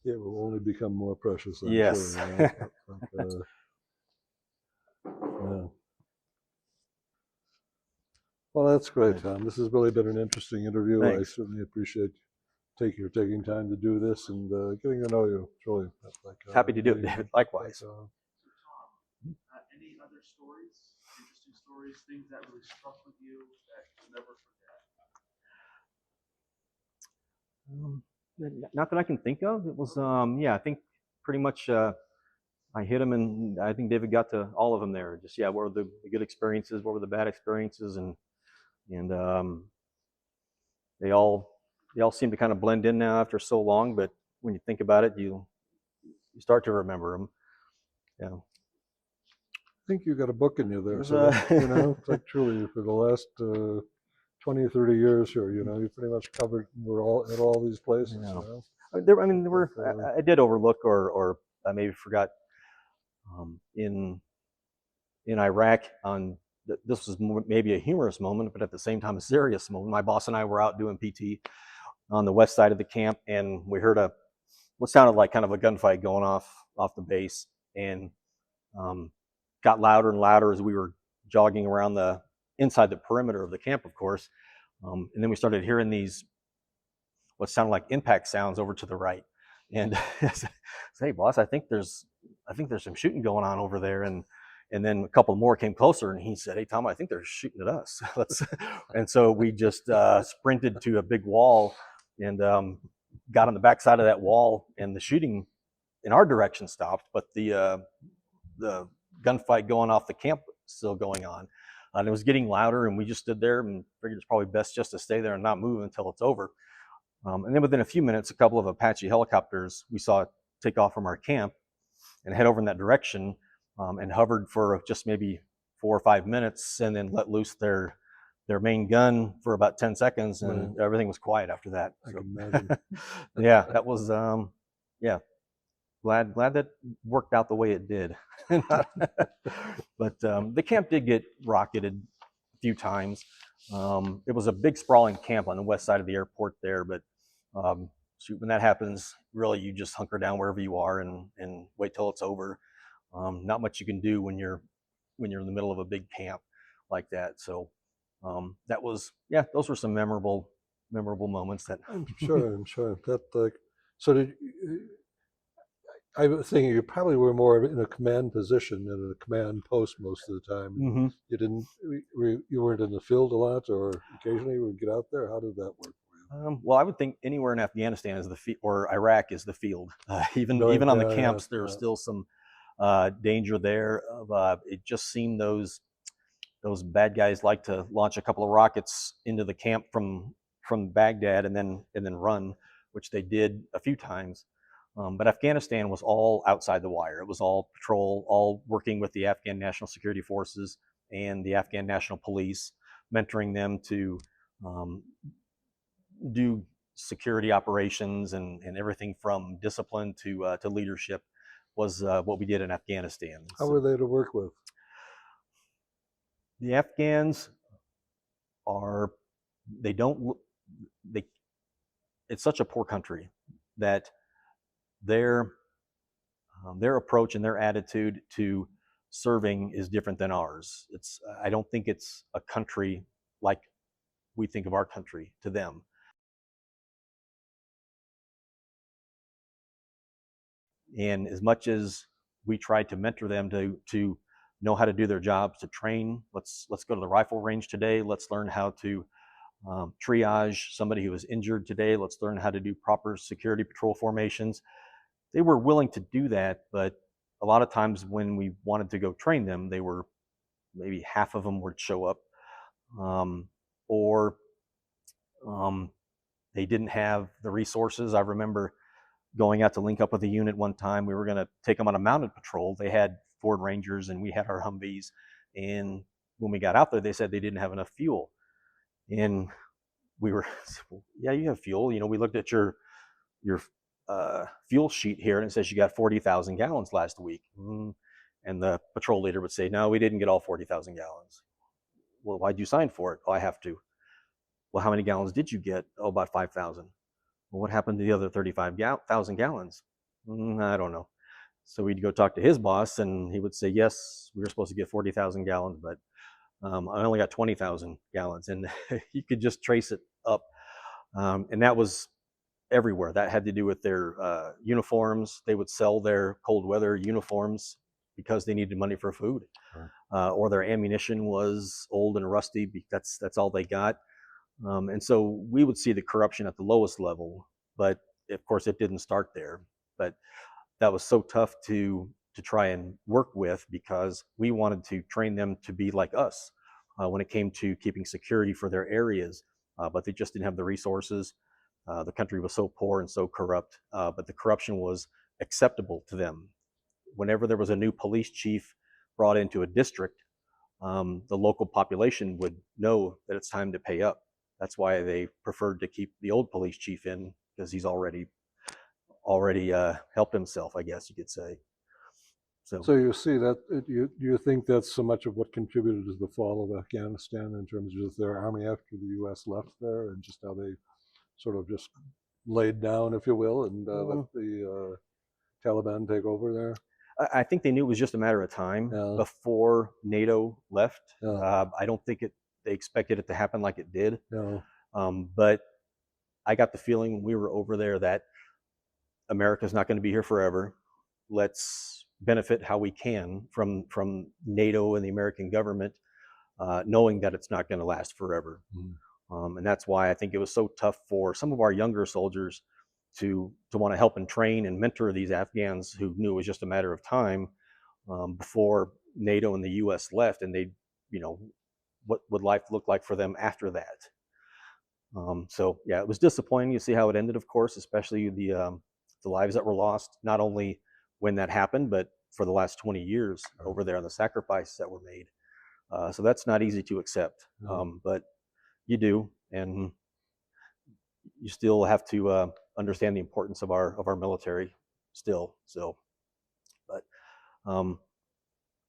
it will only become more precious. I'm yes. Sure, you know? Yeah. Well, that's great, Tom. This has really been an interesting interview. Thanks. I certainly appreciate taking time to do this and getting to know you. Truly, happy to do it, David. Likewise. Any other stories, interesting stories, things that really struck with you that you'll never forget? Not that I can think of. It was I think pretty much I hit them, and I think David got to all of them there. Just what were the good experiences, what were the bad experiences, and they all seem to kind of blend in now after so long. But when you think about it, you start to remember them. Yeah. I think you got a book in you there. So you know, it's like truly for the last 20 or 30 years here, you know, you pretty much covered. We're all at all these places. Yeah. You know? There were. I did overlook or I maybe forgot in Iraq on. This was maybe a humorous moment, but at the same time a serious moment. My boss and I were out doing PT on the west side of the camp, and we heard what sounded like kind of a gunfight going off the base, and got louder and louder as we were jogging around inside the perimeter of the camp, of course. And then we started hearing these what sounded like impact sounds over to the right. And I said, "Hey, boss, I think there's some shooting going on over there." And then a couple more came closer, and he said, "Hey, Tom, I think they're shooting at us." And so we just sprinted to a big wall and got on the backside of that wall, and the shooting in our direction stopped, but the gunfight going off the camp still going on. And it was getting louder, and we just stood there and figured it's probably best just to stay there and not move until it's over. And then within a few minutes, a couple of Apache helicopters we saw take off from our camp and head over in that direction. And hovered for just maybe 4 or 5 minutes, and then let loose their main gun for about 10 seconds, and everything was quiet after that. I can imagine. Yeah, that was glad that worked out the way it did. But the camp did get rocketed a few times. It was a big sprawling camp on the west side of the airport there, but shoot, when that happens, really you just hunker down wherever you are and wait till it's over. Not much you can do when you're in the middle of a big camp like that. So that was, yeah, those were some memorable moments that I'm sure that so did I was thinking you probably were more in a command position than a command post most of the time. Mhm. You didn't, you weren't in the field a lot, or occasionally you would get out there. How did that work for you? Well, I would think anywhere in Afghanistan is the field, or Iraq is the field. Even Right, even on the yeah, camps, yeah, there was yeah. still some danger there. It just seemed those bad guys like to launch a couple of rockets into the camp from Baghdad and then run, which they did a few times. But Afghanistan was all outside the wire. It was all patrol, all working with the Afghan National Security Forces and the Afghan National Police, mentoring them to do security operations and everything from discipline to leadership was what we did in Afghanistan. How So were they to work with? the Afghans are, they don't, they, it's such a poor country that their approach and their attitude to serving is different than ours. I don't think it's a country like we think of our country to them. And as much as we try to mentor them to know how to do their jobs, to train, let's go to the rifle range today. Let's learn how to triage somebody who is injured today. Let's learn how to do proper security patrol formations. They were willing to do that, but a lot of times when we wanted to go train them, they were, maybe half of them would show up, or they didn't have the resources. I remember going out to link up with a unit one time. We were going to take them on a mounted patrol. They had Ford Rangers and we had our Humvees. And when we got out there, they said they didn't have enough fuel. And we were, yeah, you have fuel. You know, we looked at your fuel sheet here and it says you got 40,000 gallons last week. And the patrol leader would say, no, we didn't get all 40,000 gallons. Well, why'd you sign for it? Oh, I have to. Well, how many gallons did you get? Oh, about 5,000. Well, what happened to the other 35,000 gallons? I don't know. So we'd go talk to his boss and he would say, yes, we were supposed to get 40,000 gallons, but I only got 20,000 gallons. And you could just trace it up. And that was everywhere. That had to do with their uniforms. They would sell their cold weather uniforms because they needed money for food. Right. Or their ammunition was old and rusty. That's all they got. And so we would see the corruption at the lowest level, but of course it didn't start there. But that was so tough to try and work with because we wanted to train them to be like us when it came to keeping security for their areas, but they just didn't have the resources. The country was so poor and so corrupt, but the corruption was acceptable to them. Whenever there was a new police chief brought into a district, the local population would know that it's time to pay up. That's why they preferred to keep the old police chief in, because he's already helped himself, I guess you could say. So you see that, you think that's so much of what contributed to the fall of Afghanistan in terms of their army after the U.S. left there, and just how they sort of just laid down, if you will, and let the Taliban take over there? I think they knew it was just a matter of time before NATO left. I don't think they expected it to happen like it did. No. But I got the feeling when we were over there that America's not going to be here forever. Let's benefit how we can from NATO and the American government, knowing that it's not going to last forever. And that's why I think it was so tough for some of our younger soldiers to want to help and train and mentor these Afghans who knew it was just a matter of time before NATO and the U.S. left, and they, what would life look like for them after that? So yeah, it was disappointing to see how it ended, of course, especially the lives that were lost, not only when that happened, but for the last 20 years over there, and the sacrifices that were made. So that's not easy to accept, but you do, and you still have to understand the importance of our military. still. So, but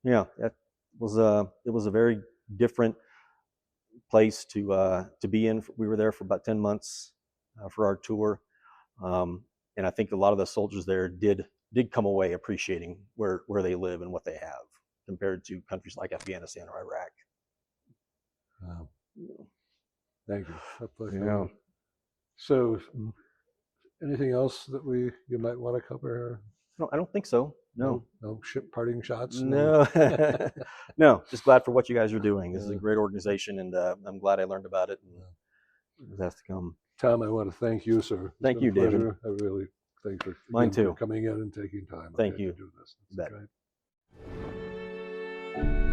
yeah, that was it was a very different place to be in. We were there for about 10 months for our tour, and I think a lot of the soldiers there did come away appreciating where they live and what they have compared to countries like Afghanistan or Iraq. Thank you. A pleasure. Yeah. So, anything else that you might want to cover? No, I don't think so. No. No parting shots? No. No, just glad for what you guys are doing. This is a great organization, and I'm glad I learned about it, and it has to come. Tom, I want to thank you, sir. It's Thank been you, a David. pleasure. I really thank you Mine too. for coming in and taking time. Thank to you. do this. It's Bet. great.